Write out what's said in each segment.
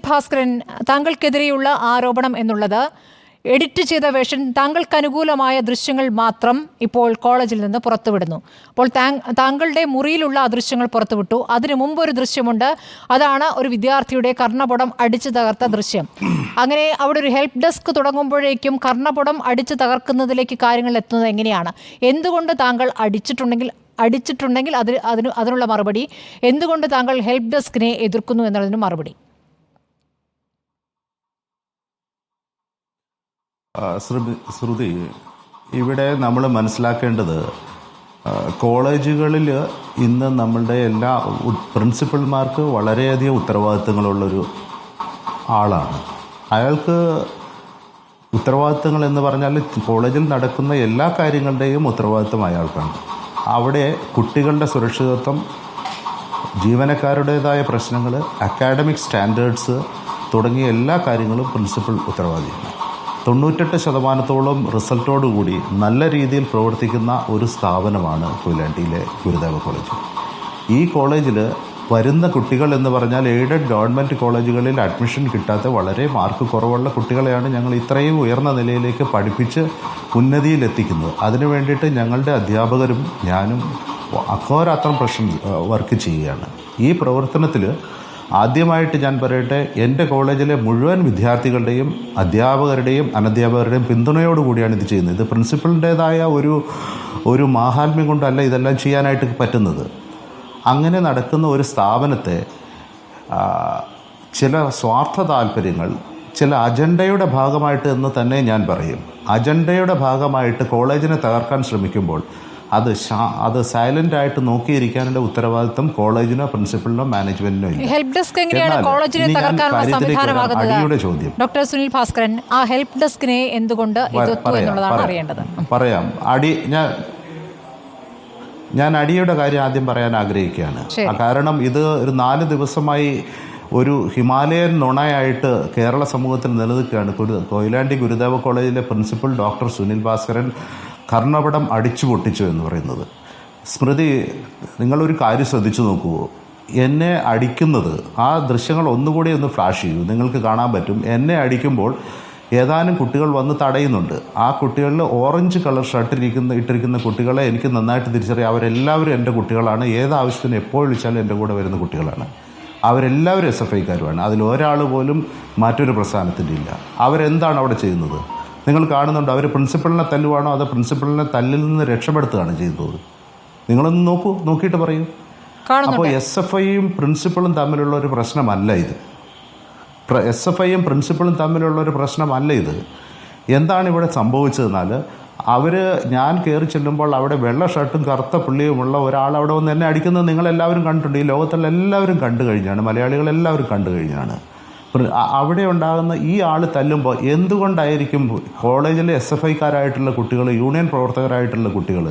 ഭാസ്കരൻ, താങ്കൾക്കെതിരെയുള്ള ആരോപണം എന്നുള്ളത് എഡിറ്റ് ചെയ്ത വേഷൻ, താങ്കൾക്ക് അനുകൂലമായ ദൃശ്യങ്ങൾ മാത്രം ഇപ്പോൾ കോളേജിൽ നിന്ന് പുറത്തുവിടുന്നു. അപ്പോൾ താങ്കളുടെ മുറിയിലുള്ള ആ ദൃശ്യങ്ങൾ പുറത്തുവിട്ടു. അതിനു മുമ്പ് ഒരു ദൃശ്യമുണ്ട്, അതാണ് ഒരു വിദ്യാർത്ഥിയുടെ കർണപുടം അടിച്ചു തകർത്ത ദൃശ്യം. അങ്ങനെ അവിടെ ഒരു ഹെൽപ്പ് ഡെസ്ക് തുടങ്ങുമ്പോഴേക്കും കർണപുടം അടിച്ചു തകർക്കുന്നതിലേക്ക് കാര്യങ്ങൾ എത്തുന്നത് എങ്ങനെയാണ്? എന്തുകൊണ്ട് താങ്കൾ അടിച്ചിട്ടുണ്ടെങ്കിൽ അതിനുള്ള മറുപടി, എന്തുകൊണ്ട് താങ്കൾ ഹെൽപ്പ് ഡെസ്കിനെ എതിർക്കുന്നു എന്നുള്ളതിന് മറുപടി. ശ്രുതി, ഇവിടെ നമ്മൾ മനസ്സിലാക്കേണ്ടത്, കോളേജുകളിൽ ഇന്ന് നമ്മളുടെ എല്ലാ പ്രിൻസിപ്പൽമാർക്ക് വളരെയധികം ഉത്തരവാദിത്തങ്ങളുള്ളൊരു ആളാണ്. അയാൾക്ക് ഉത്തരവാദിത്തങ്ങൾ എന്ന് പറഞ്ഞാൽ കോളേജിൽ നടക്കുന്ന എല്ലാ കാര്യങ്ങളുടെയും ഉത്തരവാദിത്തം അയാൾക്കാണ്. അവിടെ കുട്ടികളുടെ സുരക്ഷിതത്വം, ജീവനക്കാരുടേതായ പ്രശ്നങ്ങൾ, അക്കാഡമിക് സ്റ്റാൻഡേർഡ്സ് തുടങ്ങിയ എല്ലാ കാര്യങ്ങളും പ്രിൻസിപ്പൽ ഉത്തരവാദിയാണ്. 98% റിസൾട്ടോടുകൂടി നല്ല രീതിയിൽ പ്രവർത്തിക്കുന്ന ഒരു സ്ഥാപനമാണ് കൊയിലാണ്ടിയിലെ ഗുരുദേവ കോളേജ്. ഈ കോളേജിൽ വരുന്ന കുട്ടികൾ എന്ന് പറഞ്ഞാൽ എയ്ഡഡ് ഗവൺമെൻറ് കോളേജുകളിൽ അഡ്മിഷൻ കിട്ടാത്ത വളരെ മാർക്ക് കുറവുള്ള കുട്ടികളെയാണ് ഞങ്ങൾ ഇത്രയും ഉയർന്ന നിലയിലേക്ക് പഠിപ്പിച്ച് ഉന്നതിയിലെത്തിക്കുന്നത്. അതിനു വേണ്ടിയിട്ട് ഞങ്ങളുടെ അധ്യാപകരും ഞാനും അഹോരാത്രം വർക്ക് ചെയ്യുകയാണ്. ഈ പ്രവർത്തനത്തിൽ ആദ്യമായിട്ട് ഞാൻ പറയട്ടെ, എൻ്റെ കോളേജിലെ മുഴുവൻ വിദ്യാർത്ഥികളുടെയും അധ്യാപകരുടെയും അനധ്യാപകരുടെയും പിന്തുണയോടുകൂടിയാണ് ഇത് ചെയ്യുന്നത്. ഇത് പ്രിൻസിപ്പലിൻ്റേതായ ഒരു മാഹാത്മ്യം കൊണ്ടല്ല ഇതെല്ലാം ചെയ്യാനായിട്ട് പറ്റുന്നത്. അങ്ങനെ നടക്കുന്ന ഒരു സ്ഥാപനത്തെ ചില സ്വാർത്ഥ താല്പര്യങ്ങൾ, ചില അജണ്ടയുടെ ഭാഗമായിട്ട് എന്ന് തന്നെ ഞാൻ പറയും, അജണ്ടയുടെ ഭാഗമായിട്ട് കോളേജിനെ തകർക്കാൻ ശ്രമിക്കുമ്പോൾ അത് സൈലന്റ് ആയിട്ട് നോക്കിയിരിക്കാനുള്ള ഉത്തരവാദിത്വം കോളേജിനോ പ്രിൻസിപ്പലിനോ മാനേജ്മെന്റിനോ ഇല്ല. ഹെൽപ്പ് ഡെസ്ക് എങ്ങനെയാണ് കോളേജിനെ തകർക്കാനുള്ള സംവിധാനമാകുന്നത്? ഡോക്ടർ സുനിൽ ഭാസ്കരൻ, ആ ഹെൽപ്പ് ഡെസ്കിനെ എന്തുകൊണ്ട് എതിർത്തു എന്നുള്ളതാണ് അറിയേണ്ടത്. പറയാം. ഞാൻ അടിയുടെ കാര്യം ആദ്യം പറയാൻ ആഗ്രഹിക്കുകയാണ്. കാരണം ഇത് ഒരു 4 ദിവസമായി ഒരു ഹിമാലയൻ നുണയായിട്ട് കേരള സമൂഹത്തിൽ നിലനിൽക്കുകയാണ്. കൊയിലാണ്ടി ഗുരുദേവ കോളേജിലെ പ്രിൻസിപ്പൽ ഡോക്ടർ സുനിൽ ഭാസ്കരൻ കർണപടം അടിച്ചു പൊട്ടിച്ചു എന്ന് പറയുന്നത്. സ്മൃതി, നിങ്ങളൊരു കാര്യം ശ്രദ്ധിച്ചു നോക്കൂ. എന്നെ അടിക്കുന്നത്, ആ ദൃശ്യങ്ങൾ ഒന്നുകൂടി ഒന്ന് ഫ്ലാഷ് ചെയ്യൂ, നിങ്ങൾക്ക് കാണാൻ പറ്റും. എന്നെ അടിക്കുമ്പോൾ ഏതാനും കുട്ടികൾ വന്ന് തടയുന്നുണ്ട്. ആ കുട്ടികളിൽ ഓറഞ്ച് കളർ ഷർട്ട് ഇട്ടിരിക്കുന്ന കുട്ടികളെ എനിക്ക് നന്നായിട്ട് തിരിച്ചറിയാം. അവരെല്ലാവരും എൻ്റെ കുട്ടികളാണ്. ഏതാവശ്യത്തിന് എപ്പോൾ വിളിച്ചാലും എൻ്റെ കൂടെ വരുന്ന കുട്ടികളാണ്. അവരെല്ലാവരും SFIക്കാരുമാണ്. അതിലൊരാൾ പോലും മറ്റൊരു പ്രസ്ഥാനത്തിൻ്റെ ഇല്ല. അവരെന്താണ് അവിടെ ചെയ്യുന്നത് നിങ്ങൾ കാണുന്നുണ്ട്. അവർ പ്രിൻസിപ്പളിനെ തല്ലുവാണോ അതോ പ്രിൻസിപ്പളിനെ തല്ലിൽ നിന്ന് രക്ഷപ്പെടുത്തുകയാണ് ചെയ്യുന്നത്? നിങ്ങളൊന്ന് നോക്കിയിട്ട് പറയൂ. അപ്പോൾ SFIയും പ്രിൻസിപ്പളും തമ്മിലുള്ള ഒരു പ്രശ്നമല്ല ഇത്. SFIയും പ്രിൻസിപ്പളും തമ്മിലുള്ള ഒരു പ്രശ്നമല്ല ഇത്. എന്താണ് ഇവിടെ സംഭവിച്ചതെന്നാൽ, ഞാൻ കയറി ചെല്ലുമ്പോൾ അവിടെ വെള്ള ഷർട്ടും കറുത്ത പുള്ളിയുമുള്ള ഒരാൾ അവിടെ വന്ന് എന്നെ അടിക്കുന്നത് നിങ്ങളെല്ലാവരും കണ്ടിട്ടുണ്ട്. ഈ ലോകത്തുള്ള എല്ലാവരും കണ്ടു കഴിഞ്ഞാണ്, മലയാളികളെല്ലാവരും കണ്ടു കഴിഞ്ഞാണ്. അവിടെ ഉണ്ടാകുന്ന ഈ ആൾ തല്ലുമ്പോൾ എന്തുകൊണ്ടായിരിക്കും കോളേജിലെ SFIക്കാരായിട്ടുള്ള കുട്ടികൾ, യൂണിയൻ പ്രവർത്തകരായിട്ടുള്ള കുട്ടികൾ,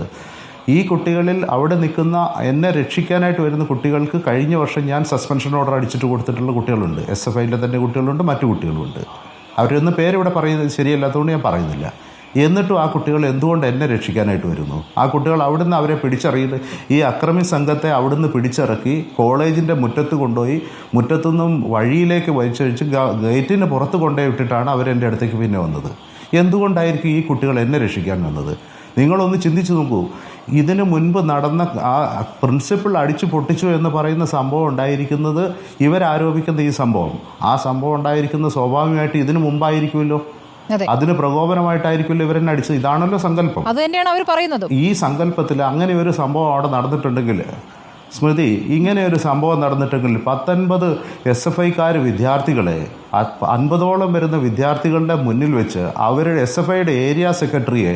ഈ കുട്ടികളിൽ അവിടെ നിൽക്കുന്ന എന്നെ രക്ഷിക്കാനായിട്ട് വരുന്ന കുട്ടികൾക്ക് കഴിഞ്ഞ വർഷം ഞാൻ സസ്പെൻഷൻ ഓർഡർ അടിച്ചിട്ട് കൊടുത്തിട്ടുള്ള കുട്ടികളുണ്ട്. SFIയിലെ തന്നെ കുട്ടികളുണ്ട്, മറ്റു കുട്ടികളുമുണ്ട്. അവരൊന്നും പേരിവിടെ പറയുന്നത് ശരിയല്ലാത്തതുകൊണ്ട് ഞാൻ പറയുന്നില്ല. എന്നിട്ടും ആ കുട്ടികൾ എന്തുകൊണ്ട് എന്നെ രക്ഷിക്കാനായിട്ട് വരുന്നു? ആ കുട്ടികൾ അവിടുന്ന് അവരെ പിടിച്ചറിയിട്ട് ഈ അക്രമി സംഘത്തെ അവിടുന്ന് പിടിച്ചിറക്കി കോളേജിൻ്റെ മുറ്റത്ത് കൊണ്ടുപോയി, മുറ്റത്തുനിന്നും വഴിയിലേക്ക് വലിച്ചഴിച്ച് ഗേറ്റിന് പുറത്ത് കൊണ്ടുപോയി വിട്ടിട്ടാണ് അവരെൻ്റെ അടുത്തേക്ക് പിന്നെ വന്നത്. എന്തുകൊണ്ടായിരിക്കും ഈ കുട്ടികൾ എന്നെ രക്ഷിക്കാൻ വന്നത്? നിങ്ങളൊന്ന് ചിന്തിച്ചു നോക്കൂ. ഇതിനു മുൻപ് നടന്ന ആ പ്രിൻസിപ്പൾ അടിച്ചു പൊട്ടിച്ചു എന്ന് പറയുന്ന സംഭവം ഉണ്ടായിരിക്കുന്നത്, ഇവരാരോപിക്കുന്ന ഈ സംഭവം, ആ സംഭവം ഉണ്ടായിരിക്കുന്നത് സ്വാഭാവികമായിട്ട് ഇതിനു മുമ്പായിരിക്കുമല്ലോ. അതിന് പ്രകോപനമായിട്ടായിരിക്കുമല്ലോ ഇവരെന്നെ അടിച്ചത്. ഇതാണല്ലോ സങ്കല്പം. അത് തന്നെയാണ് അവർ പറയുന്നത്. ഈ സങ്കല്പത്തിൽ അങ്ങനെ ഒരു സംഭവം അവിടെ നടന്നിട്ടുണ്ടെങ്കിൽ, സ്മൃതി, ഇങ്ങനെ ഒരു സംഭവം നടന്നിട്ടുണ്ടെങ്കിൽ 19 SFIക്കാർ വിദ്യാർത്ഥികളെ, 50ഓളം വരുന്ന വിദ്യാർത്ഥികളുടെ മുന്നിൽ വെച്ച് അവരുടെ SFIയുടെ ഏരിയ സെക്രട്ടറിയെ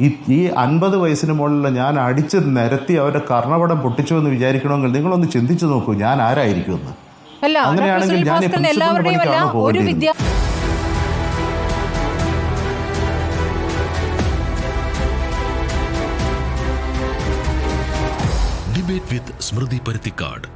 ഈ 50 വയസ്സിന് മുകളിൽ ഞാൻ അടിച്ച് നിരത്തി അവരുടെ കർണപടം പൊട്ടിച്ചു എന്ന് വിചാരിക്കണമെങ്കിൽ നിങ്ങളൊന്ന് ചിന്തിച്ചു നോക്കൂ, ഞാൻ ആരായിരിക്കുമെന്ന്. അങ്ങനെയാണെങ്കിൽ ഞാൻ ഡിബേറ്റ് വിത്ത് സ്മൃതി പരുത്തിക്കാട്.